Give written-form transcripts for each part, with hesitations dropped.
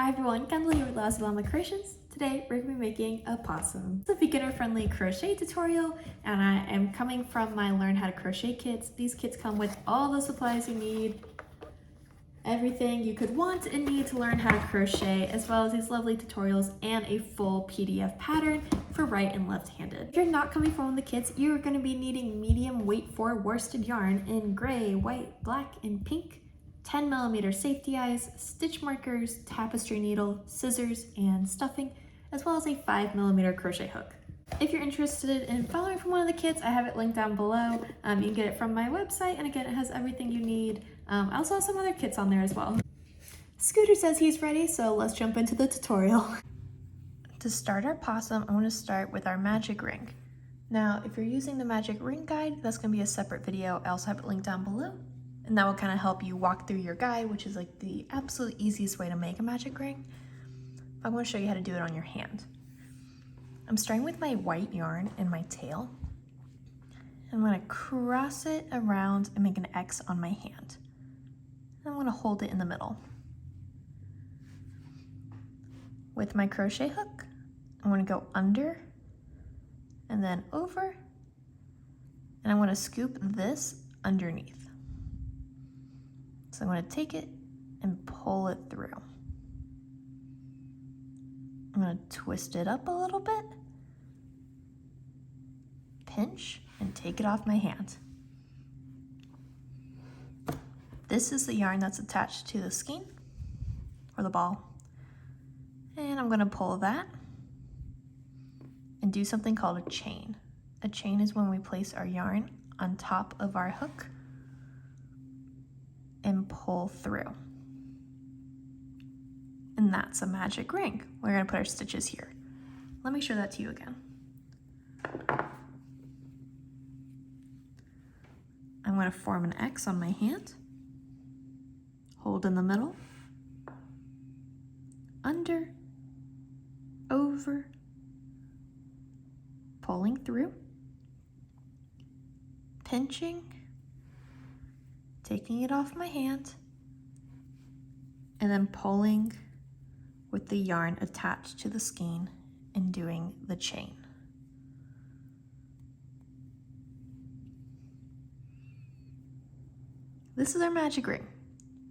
Hi everyone, Kendall here with Last Llama Creations. Today we're going to be making a possum. It's a beginner-friendly crochet tutorial, and I am coming from my Learn How to Crochet kits. These kits come with all the supplies you need, everything you could want and need to learn how to crochet, as well as these lovely tutorials and a full PDF pattern for right and left-handed. If you're not coming from one of the kits, you're going to be needing medium weight for worsted yarn in gray, white, black, and pink, 10mm safety eyes, stitch markers, tapestry needle, scissors, and stuffing, as well as a 5mm crochet hook. If you're interested in following from one of the kits, I have it linked down below. You can get it from my website, and again, it has everything you need. I also have some other kits on there as well. Scooter says he's ready, so let's jump into the tutorial. To start our possum, I want to start with our magic ring. Now, if you're using the magic ring guide, that's going to be a separate video. I also have it linked down below. And that will kind of help you walk through your guide, which is like the absolute easiest way to make a magic ring. I'm going to show you how to do it on your hand. I'm starting with my white yarn in my tail. I'm going to cross it around and make an X on my hand. I'm going to hold it in the middle. With my crochet hook, I'm going to go under and then over, and I'm going to scoop this underneath. So I'm going to take it and pull it through. I'm going to twist it up a little bit, pinch, and take it off my hand. This is the yarn that's attached to the skein, or the ball. And I'm going to pull that and do something called a chain. A chain is when we place our yarn on top of our hook and pull through. And that's a magic ring. We're going to put our stitches here. Let me show that to you again. I'm going to form an X on my hand, hold in the middle, under, over, pulling through, pinching, taking it off my hand, and then pulling with the yarn attached to the skein and doing the chain. This is our magic ring,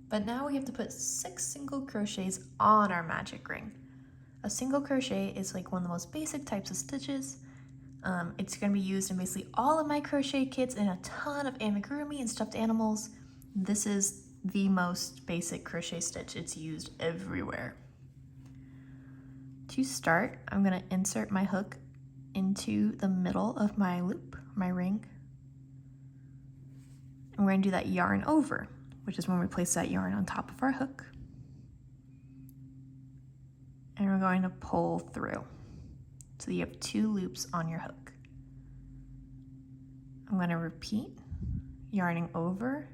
but now we have to put 6 single crochets on our magic ring. A single crochet is like one of the most basic types of stitches. It's going to be used in basically all of my crochet kits and a ton of amigurumi and stuffed animals. This is the most basic crochet stitch. It's used everywhere. To start, I'm going to insert my hook into the middle of my loop, my ring. And we're going to do that yarn over, which is when we place that yarn on top of our hook. And we're going to pull through. So you have 2 loops on your hook. I'm going to repeat, yarning over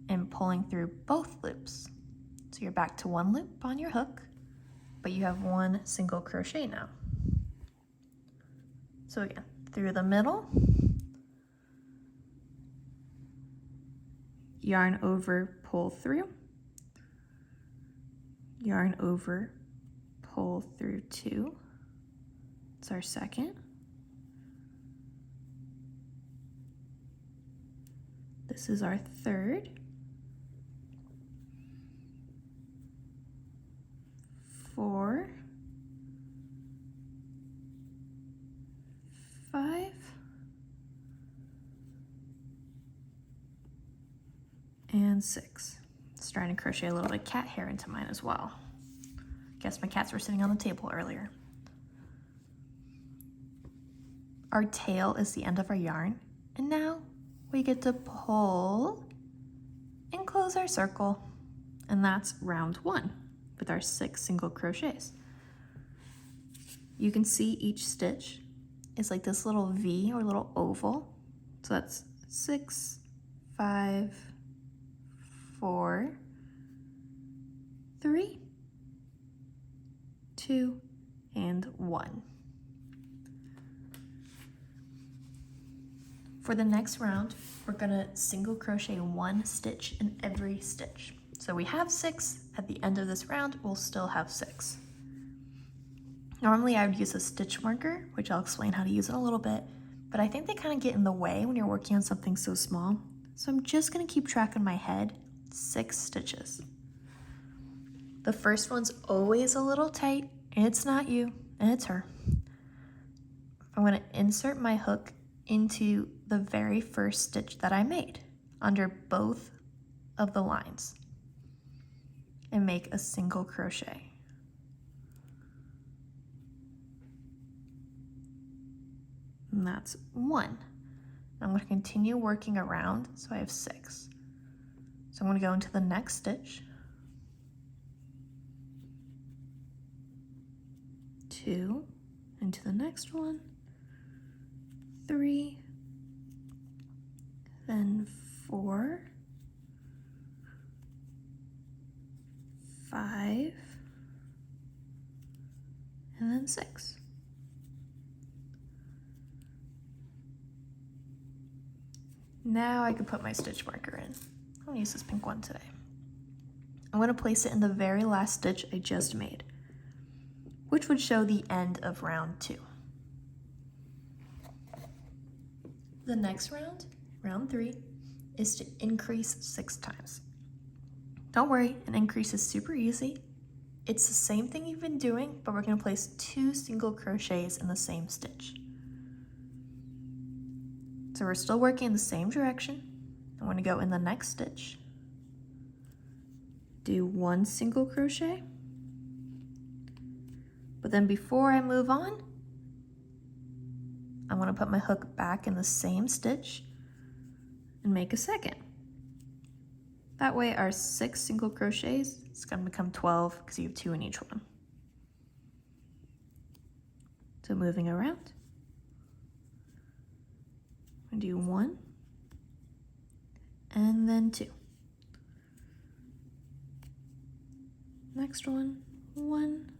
and pulling through both loops. So you're back to 1 loop on your hook, but you have 1 single crochet now. So again, through the middle, yarn over, pull through, yarn over, pull through 2. It's our second. This is our third. 4, 5, and 6. Starting to crochet a little bit of cat hair into mine as well. Guess my cats were sitting on the table earlier. Our tail is the end of our yarn, and now we get to pull and close our circle, and that's round 1 with our 6 single crochets. You can see each stitch is like this little V or little oval. So that's 6, 5, 4, 3, 2, and 1. For the next round, we're gonna single crochet 1 stitch in every stitch. So we have 6 at the end of this round, we'll still have 6. Normally I would use a stitch marker, which I'll explain how to use in a little bit, but I think they kind of get in the way when you're working on something so small. So I'm just going to keep track in my head, 6 stitches. The first one's always a little tight, and it's not you, and it's her. I'm going to insert my hook into the very first stitch that I made under both of the lines and make a single crochet. And that's 1. I'm going to continue working around, so I have 6. So I'm going to go into the next stitch, 2, into the next one, 3, then 4, 5, and then 6. Now I can put my stitch marker in. I'm gonna use this pink one today. I'm gonna place it in the very last stitch I just made, which would show the end of round 2. The next round, round 3, is to increase 6 times. Don't worry, an increase is super easy. It's the same thing you've been doing, but we're gonna place 2 single crochets in the same stitch. So we're still working in the same direction. I'm going to go in the next stitch, do 1 single crochet, but then before I move on, I'm going to put my hook back in the same stitch and make a second. That way our 6 single crochets is going to become 12 because you have 2 in each one. So moving around. I'm going to do 1 and then 2. Next one, 1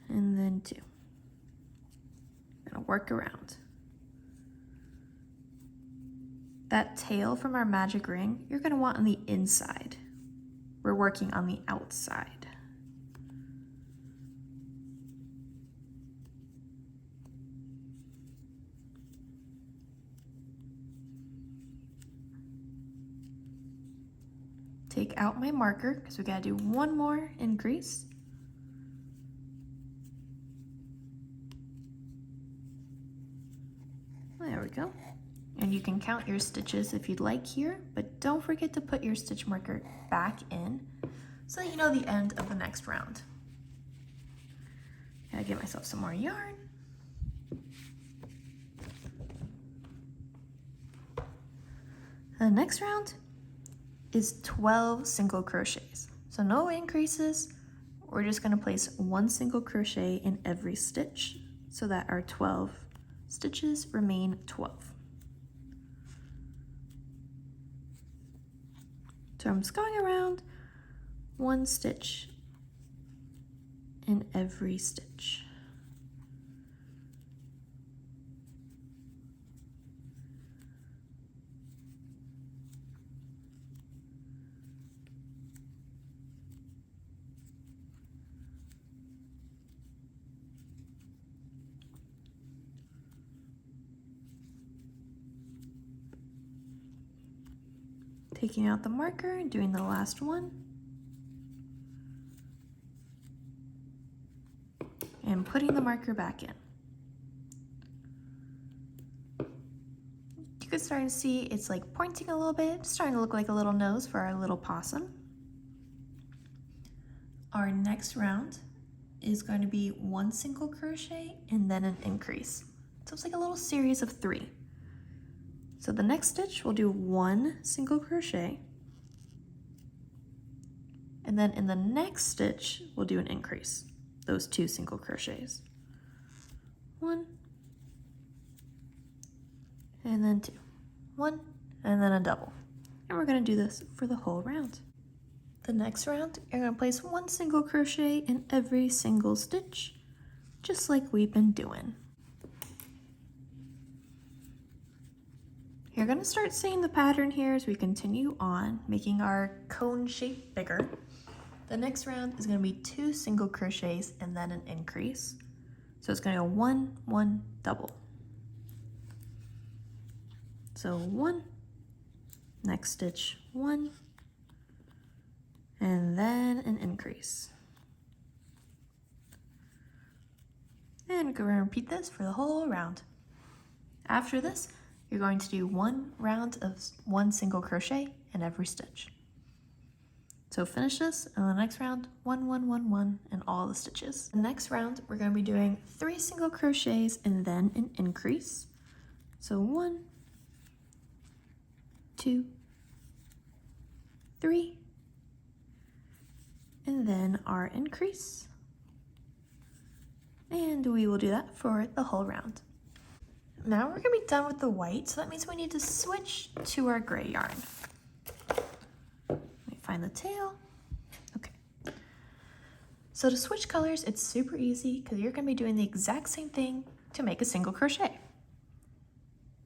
and then 2. I'm going to work around. That tail from our magic ring, you're going to want on the inside. We're working on the outside. Take out my marker because we gotta do 1 more increase. There we go. And you can count your stitches if you'd like here, but don't forget to put your stitch marker back in so that you know the end of the next round. Gotta get myself some more yarn. The next round is 12 single crochets. So no increases, we're just gonna place 1 single crochet in every stitch so that our 12 stitches remain 12. So I'm just going around 1 stitch in every stitch. Taking out the marker and doing the last one. And putting the marker back in. You can start to see it's like pointing a little bit, it's starting to look like a little nose for our little possum. Our next round is going to be 1 single crochet and then an increase. So it's like a little series of 3. So the next stitch we'll do 1 single crochet, and then in the next stitch we'll do an increase, those 2 single crochets. 1 and then 2. 1 and then a double. And we're going to do this for the whole round. The next round, you're going to place 1 single crochet in every single stitch, just like we've been doing. You're gonna start seeing the pattern here as we continue on, making our cone shape bigger. The next round is gonna be 2 single crochets and then an increase. So it's gonna go 1, 1, double. So 1, next stitch 1, and then an increase. And we're gonna repeat this for the whole round. After this, you're going to do 1 round of 1 single crochet in every stitch. So finish this, and the next round, 1, 1, 1, 1 in all the stitches. The next round, we're going to be doing 3 single crochets and then an increase. So 1, 2, 3, and then our increase. And we will do that for the whole round. Now we're gonna be done with the white, so that means we need to switch to our gray yarn. Let me find the tail. Okay. So to switch colors, it's super easy because you're gonna be doing the exact same thing to make a single crochet.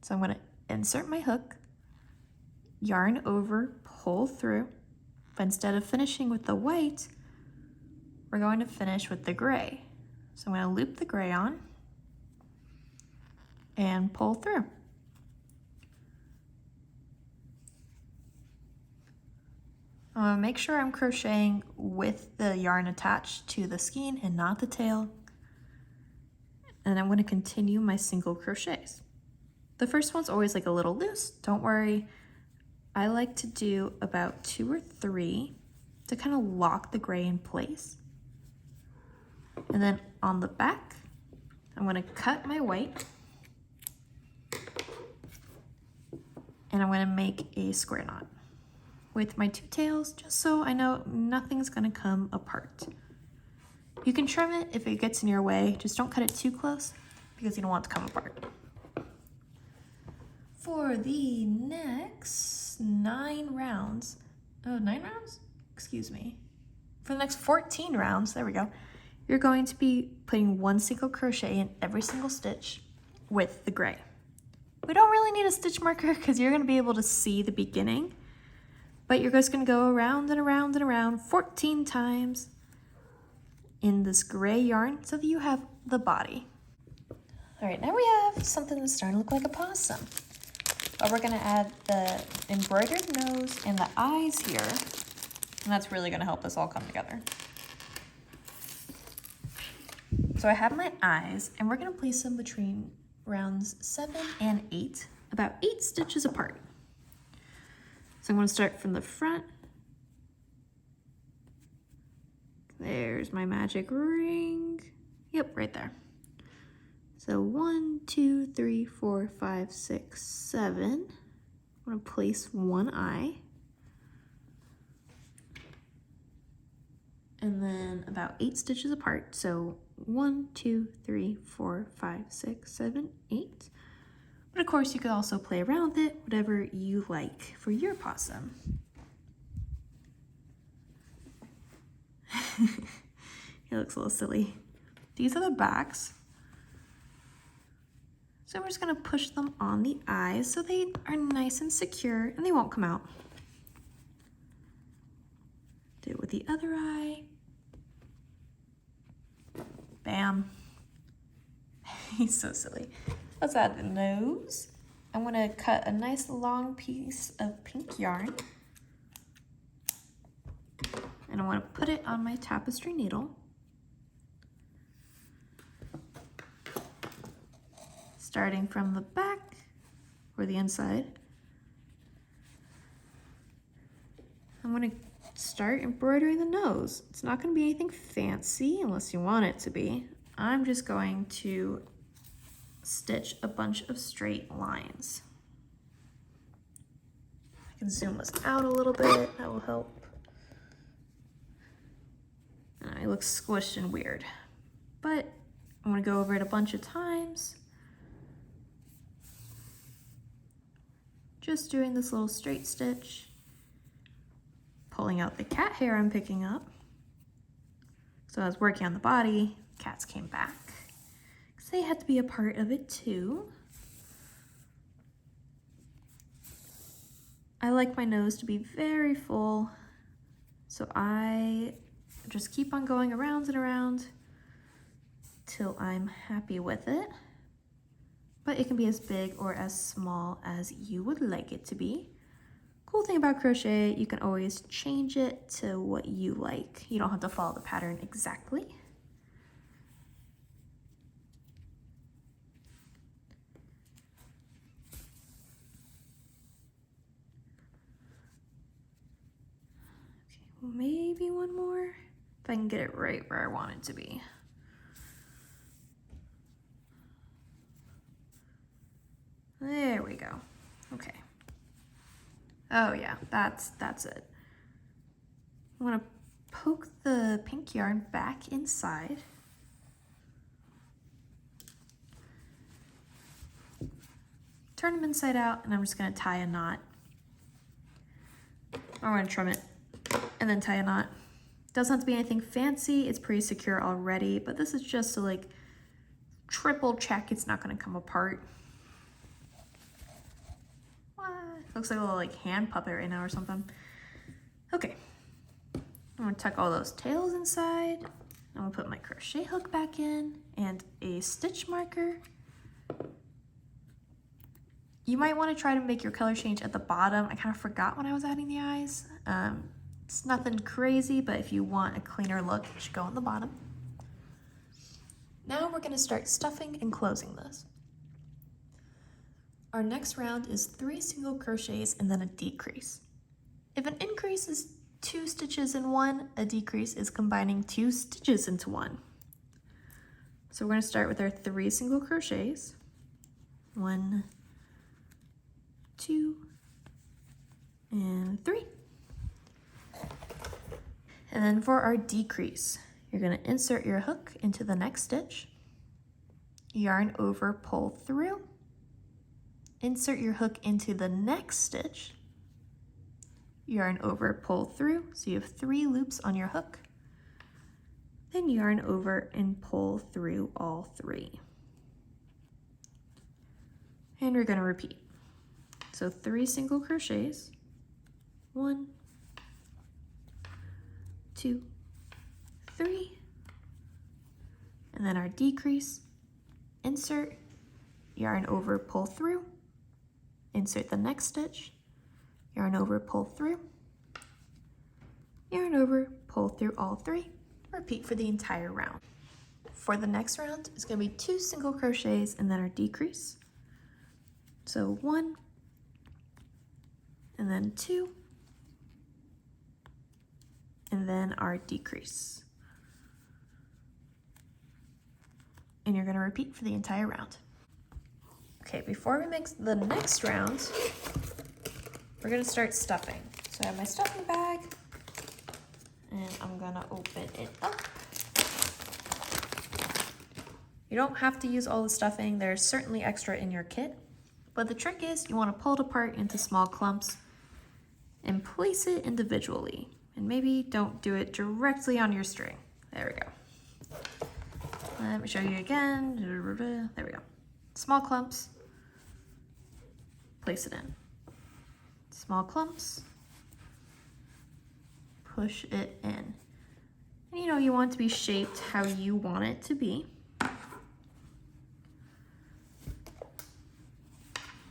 So I'm gonna insert my hook, yarn over, pull through, but instead of finishing with the white, we're going to finish with the gray. So I'm gonna loop the gray on and pull through. Make sure I'm crocheting with the yarn attached to the skein and not the tail. And I'm going to continue my single crochets. The first one's always like a little loose, don't worry. I like to do about 2 or 3 to kind of lock the gray in place. And then on the back, I'm going to cut my white. And I'm going to make a square knot with my 2 tails, just so I know nothing's going to come apart. You can trim it if it gets in your way, just don't cut it too close because you don't want it to come apart. For the next 9 rounds, oh, 9 rounds? Excuse me. For the next 14 rounds, there we go, you're going to be putting 1 single crochet in every single stitch with the gray. We don't really need a stitch marker because you're going to be able to see the beginning, but you're just going to go around and around and around 14 times in this gray yarn so that you have the body. All right, now we have something that's starting to look like a possum. But we're going to add the embroidered nose and the eyes here, and that's really going to help us all come together. So I have my eyes, and we're going to place them between rounds 7 and 8, about 8 stitches apart. So I'm going to start from the front. There's my magic ring. Yep, right there. So 1, 2, 3, 4, 5, 6, 7. I'm going to place 1 eye. And then about 8 stitches apart. So 1, 2, 3, 4, 5, 6, 7, 8. But of course you could also play around with it, whatever you like for your possum. He looks a little silly. These are the backs. So we're just gonna push them on the eyes so they are nice and secure and they won't come out. Do it with the other eye. Bam. He's so silly. Let's add the nose. I'm gonna cut a nice long piece of pink yarn. And I wanna put it on my tapestry needle. Starting from the back or the inside. I'm gonna start embroidering the nose. It's not gonna be anything fancy unless you want it to be. I'm just going to stitch a bunch of straight lines. I can zoom this out a little bit, that will help. It looks squished and weird, but I'm gonna go over it a bunch of times. Just doing this little straight stitch, pulling out the cat hair I'm picking up. So I was working on the body, cats came back, because they had to be a part of it too. I like my nose to be very full, so I just keep on going around and around till I'm happy with it. But it can be as big or as small as you would like it to be. Cool thing about crochet, you can always change it to what you like. You don't have to follow the pattern exactly. Okay, maybe one more, if I can get it right where I want it to be. There we go. Okay. Oh yeah, that's it. I'm gonna poke the pink yarn back inside. Turn them inside out, and I'm just gonna tie a knot. I'm gonna trim it and then tie a knot. Doesn't have to be anything fancy, it's pretty secure already, but this is just to like triple check it's not gonna come apart. Looks like a little like hand puppet right now or something. Okay, I'm gonna tuck all those tails inside. I'm gonna put my crochet hook back in and a stitch marker. You might want to try to make your color change at the bottom. I kind of forgot when I was adding the eyes. It's nothing crazy, but if you want a cleaner look, it should go on the bottom. Now we're gonna start stuffing and closing this. Our next round is 3 single crochets and then a decrease. If an increase is 2 stitches in one, a decrease is combining 2 stitches into one. So we're going to start with our 3 single crochets. 1, 2, and 3. And then for our decrease, you're going to insert your hook into the next stitch, yarn over, pull through, insert your hook into the next stitch, yarn over, pull through, so you have 3 loops on your hook, then yarn over and pull through all 3. And we're going to repeat. So 3 single crochets, 1, 2, 3, and then our decrease, insert, yarn over, pull through, insert the next stitch, yarn over, pull through, yarn over, pull through all 3, repeat for the entire round. For the next round, it's going to be 2 single crochets and then our decrease. So 1, and then 2, and then our decrease. And you're going to repeat for the entire round. Okay, before we make the next round, we're gonna start stuffing. So I have my stuffing bag, and I'm gonna open it up. You don't have to use all the stuffing. There's certainly extra in your kit, but the trick is you wanna pull it apart into small clumps and place it individually. And maybe don't do it directly on your string. There we go. Let me show you again. There we go. Small clumps. Place it in. Small clumps, push it in. And you know, you want it to be shaped how you want it to be.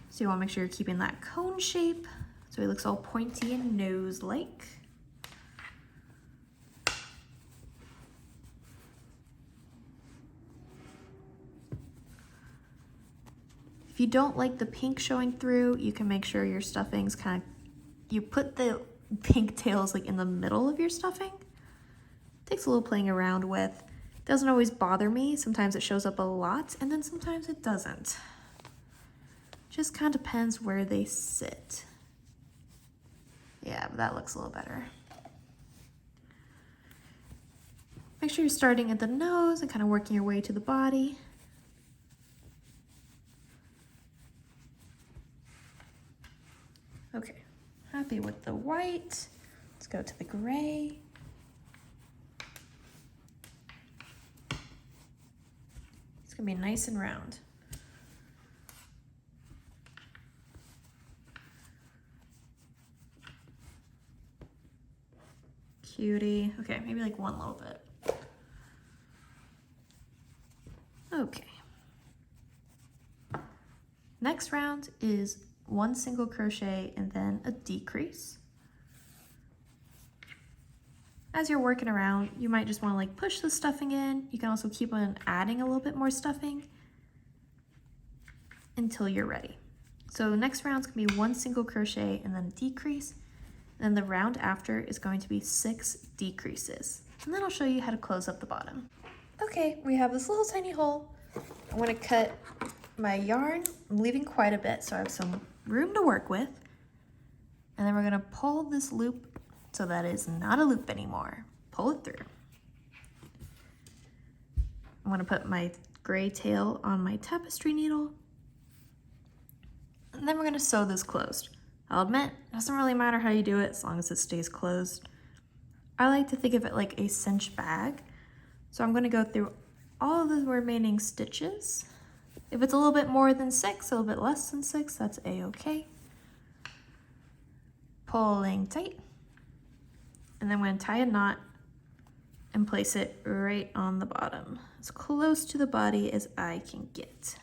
So you want to make sure you're keeping that cone shape so it looks all pointy and nose-like. If you don't like the pink showing through, you can make sure your stuffing's kind of, you put the pink tails like in the middle of your stuffing. Takes a little playing around with. Doesn't always bother me. Sometimes it shows up a lot and then sometimes it doesn't. Just kind of depends where they sit. Yeah, but that looks a little better. Make sure you're starting at the nose and kind of working your way to the body. Okay, happy with the white. Let's go to the gray. It's gonna be nice and round. Cutie. Okay, maybe like one little bit. Okay. Next round is 1 single crochet and then a decrease. As you're working around, you might just want to like push the stuffing in. You can also keep on adding a little bit more stuffing until you're ready. So next round's gonna be 1 single crochet and then a decrease. Then the round after is going to be 6 decreases. And then I'll show you how to close up the bottom. Okay, we have this little tiny hole. I'm gonna cut my yarn. I'm leaving quite a bit so I have some room to work with. And then we're gonna pull this loop so that it's not a loop anymore. Pull it through. I'm gonna put my gray tail on my tapestry needle. And then we're gonna sew this closed. I'll admit, it doesn't really matter how you do it as long as it stays closed. I like to think of it like a cinch bag. So I'm gonna go through all of the remaining stitches. If it's a little bit more than 6, a little bit less than 6, that's a-okay. Pulling tight. And then I'm gonna tie a knot and place it right on the bottom, as close to the body as I can get.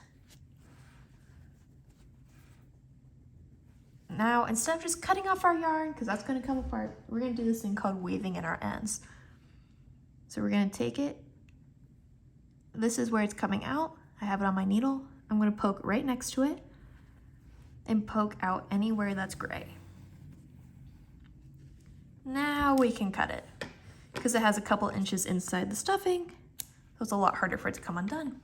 Now, instead of just cutting off our yarn, because that's gonna come apart, we're gonna do this thing called weaving in our ends. So we're gonna take it, this is where it's coming out. I have it on my needle. I'm gonna poke right next to it and poke out anywhere that's gray. Now we can cut it. Because it has a couple inches inside the stuffing, so it's a lot harder for it to come undone.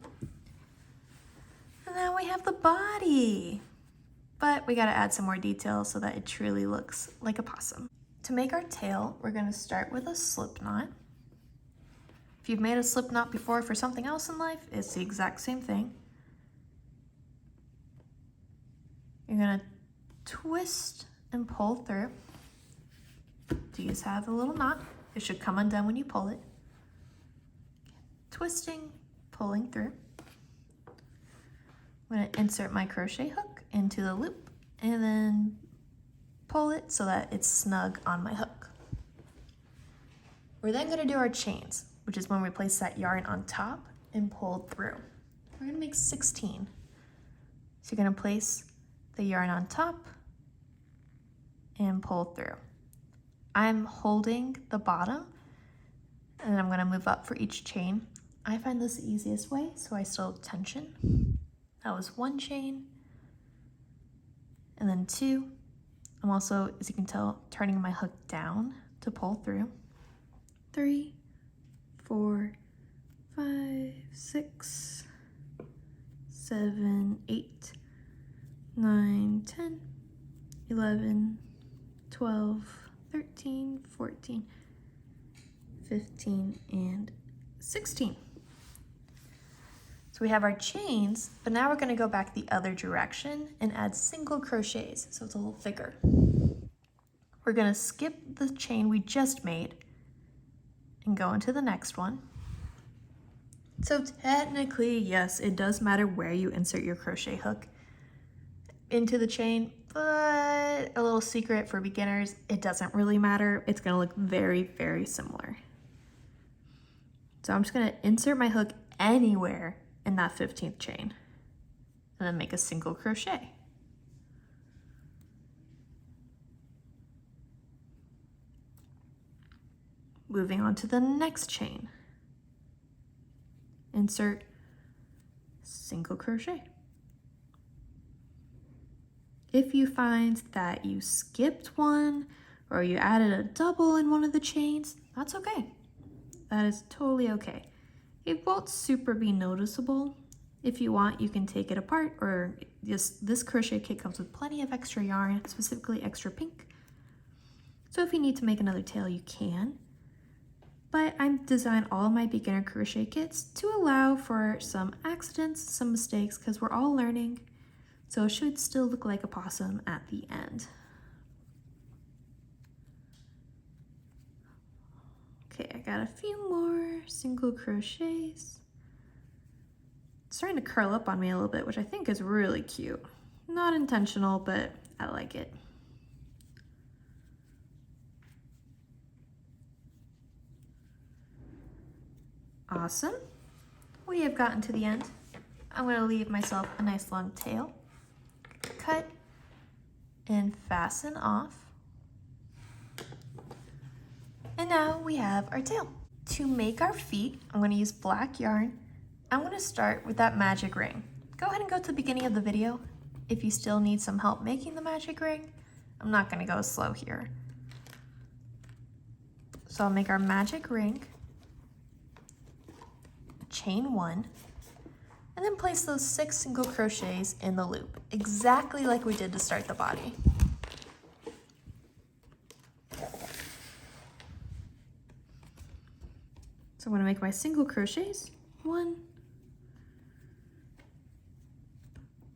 And now we have the body. But we gotta add some more detail so that it truly looks like a possum. To make our tail, we're gonna start with a slip knot. If you've made a slip knot before for something else in life, it's the exact same thing. You're gonna twist and pull through. These have a little knot. It should come undone when you pull it. Twisting, pulling through. I'm gonna insert my crochet hook into the loop and then pull it so that it's snug on my hook. We're then gonna do our chains, which is when we place that yarn on top and pull through. We're gonna make 16. So you're gonna place the yarn on top and pull through. I'm holding the bottom and I'm gonna move up for each chain. I find this the easiest way, so I still have tension. That was 1 chain, and then 2. I'm also, as you can tell, turning my hook down to pull through. 3, 4, 5, 6, 7, 8, 9, 10, 11, 12, 13, 14, 15, and 16. So we have our chains, but now we're gonna go back the other direction and add single crochets, so it's a little thicker. We're gonna skip the chain we just made and go into the next one. So technically, yes, it does matter where you insert your crochet hook into the chain, but a little secret for beginners, it doesn't really matter. It's gonna look very, very similar. So I'm just gonna insert my hook anywhere in that 15th chain and then make a single crochet. Moving on to the next chain. Insert single crochet. If you find that you skipped one or you added a double in one of the chains, that's okay. That is totally okay. It won't super be noticeable. If you want, you can take it apart, or just this crochet kit comes with plenty of extra yarn, specifically extra pink. So if you need to make another tail, you can. But I've designed all of my beginner crochet kits to allow for some accidents, some mistakes, because we're all learning. So it should still look like a possum at the end. Okay, I got a few more single crochets. It's starting to curl up on me a little bit, which I think is really cute. Not intentional, but I like it. Awesome. We have gotten to the end. I'm going to leave myself a nice long tail. Cut and fasten off. And now we have our tail. To make our feet, I'm going to use black yarn. I'm going to start with that magic ring. Go ahead and go to the beginning of the video if you still need some help making the magic ring. I'm not going to go slow here. So I'll make our magic ring, chain 1, and then place those 6 single crochets in the loop, exactly like we did to start the body. So I'm going to make my single crochets. 1,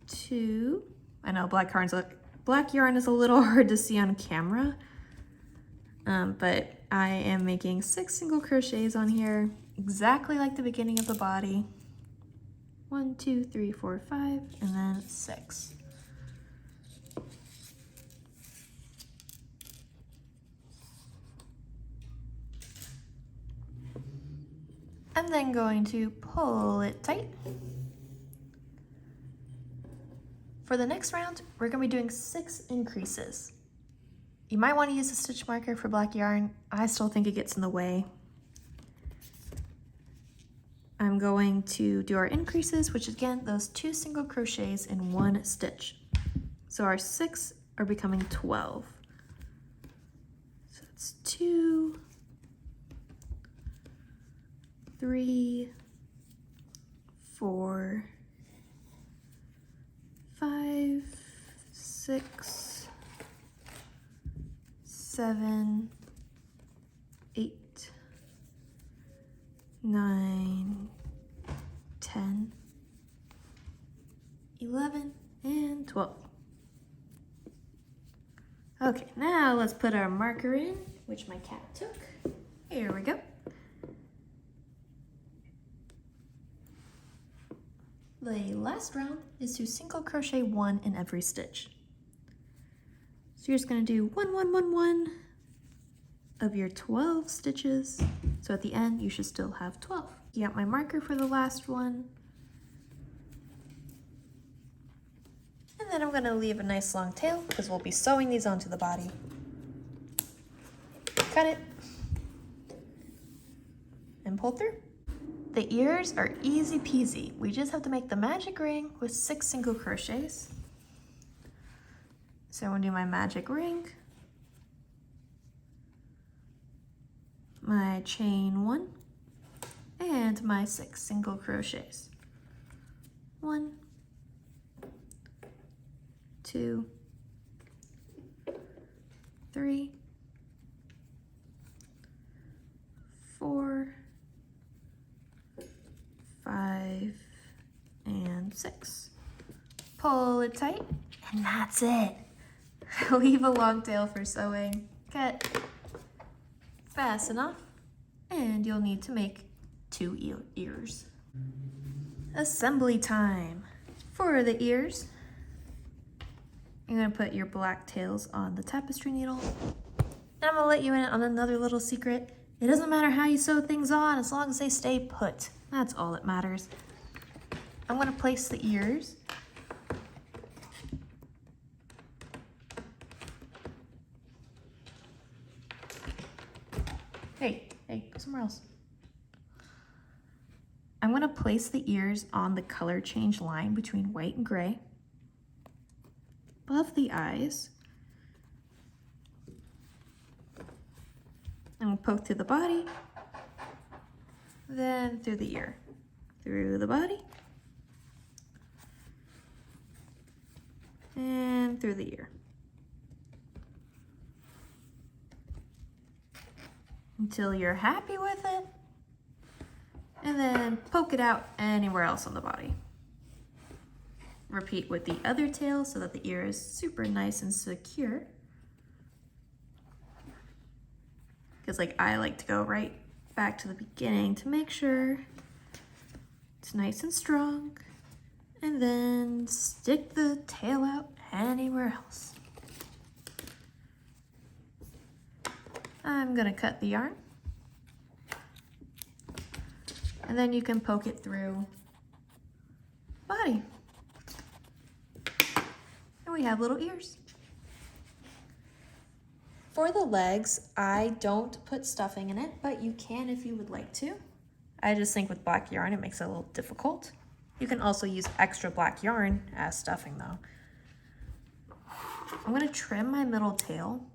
2. I know black yarn is a little hard to see on camera, but I am making 6 single crochets on here, exactly like the beginning of the body. 1, 2, 3, 4, 5, and then 6. I'm then going to pull it tight. For the next round, we're going to be doing 6 increases. You might want to use a stitch marker for black yarn. I still think it gets in the way. I'm going to do our increases, which is again, those 2 single crochets in 1 stitch. So our 6 are becoming 12. So it's 2, 3, 4, 5, 6, 7, 8, 9, 10, 11, and 12. Okay, now let's put our marker in, which my cat took. Here we go. The last round is to single crochet 1 in every stitch. So you're just going to do 1, 1, 1, 1 of your 12 stitches. So at the end, you should still have 12. You got my marker for the last one. And then I'm going to leave a nice long tail because we'll be sewing these onto the body. Cut it and pull through. The ears are easy peasy. We just have to make the magic ring with 6 single crochets. So I'm going to do my magic ring, my chain 1, and my 6 single crochets. 1, 2, 3, 4, 5, and 6. Pull it tight, and that's it. Leave a long tail for sewing. Cut, fasten off, and you'll need to make 2 ears. Assembly time. For the ears, you're going to put your black tails on the tapestry needle. And I'm going to let you in on another little secret. It doesn't matter how you sew things on as long as they stay put. That's all that matters. I'm going to place the ears Hey, go somewhere else. I'm going to place the ears on the color change line between white and gray, above the eyes. I'm going to poke through the body, then through the ear, through the body, and through the ear. Until you're happy with it, and then poke it out anywhere else on the body. Repeat with the other tail so that the ear is super nice and secure. Because I like to go right back to the beginning to make sure it's nice and strong, and then stick the tail out anywhere else. I'm gonna cut the yarn. And then you can poke it through the body. And we have little ears. For the legs, I don't put stuffing in it, but you can if you would like to. I just think with black yarn, it makes it a little difficult. You can also use extra black yarn as stuffing though. I'm gonna trim my middle tail,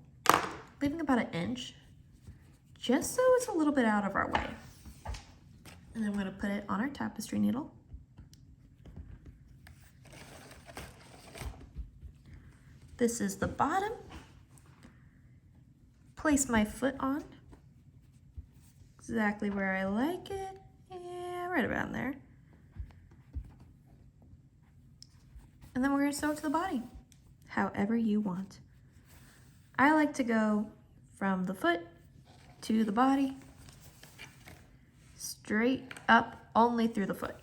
leaving about 1 inch, just so it's a little bit out of our way. And then I'm gonna put it on our tapestry needle. This is the bottom. Place my foot on, exactly where I like it. Yeah, right around there. And then we're gonna sew it to the body, however you want. I like to go from the foot to the body, straight up only through the foot.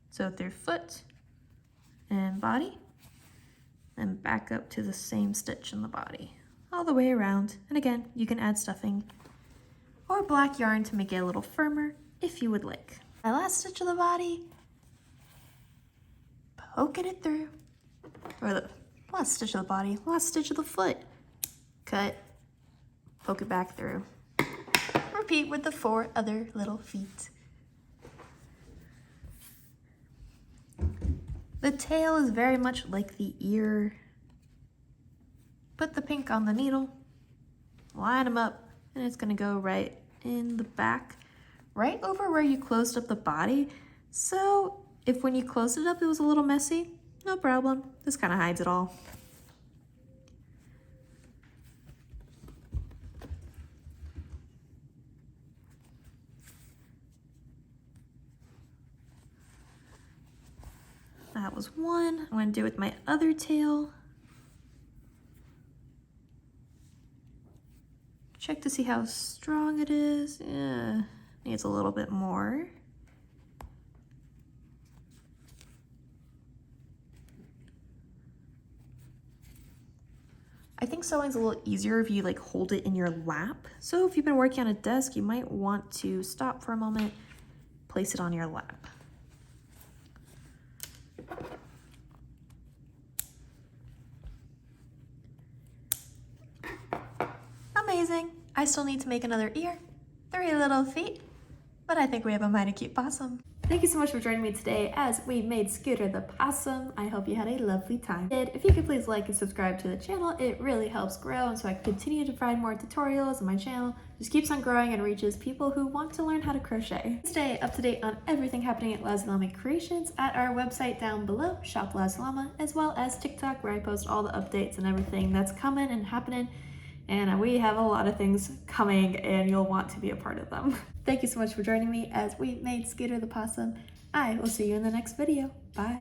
So through foot and body, and back up to the same stitch in the body, all the way around. And again, you can add stuffing or black yarn to make it a little firmer if you would like. My last stitch of the body, poking it through, or the last stitch of the body, last stitch of the foot, cut, poke it back through. Repeat with the 4 other little feet. The tail is very much like the ear. Put the pink on the needle, line them up, and it's gonna go right in the back, right over where you closed up the body. So if when you closed it up, it was a little messy, no problem. This kind of hides it all. That was one. I'm gonna do with my other tail. Check to see how strong it is. Yeah, needs a little bit more. I think sewing's a little easier if you like hold it in your lap. So if you've been working on a desk, you might want to stop for a moment, place it on your lap. Amazing. I still need to make another ear, 3 little feet, but I think we have a mighty cute possum. Thank you so much for joining me today as we made Scooter the possum. I hope you had a lovely time. If you could please like and subscribe to the channel, it really helps grow, and so I can continue to provide more tutorials, and my channel just keeps on growing and reaches people who want to learn how to crochet. Stay up to date on everything happening at Lazy Llama Creations at our website down below, Shop Lazy Llama, as well as TikTok, where I post all the updates and everything that's coming and happening. And we have a lot of things coming, and you'll want to be a part of them. Thank you so much for joining me as we made Scooter the possum. I will see you in the next video. Bye.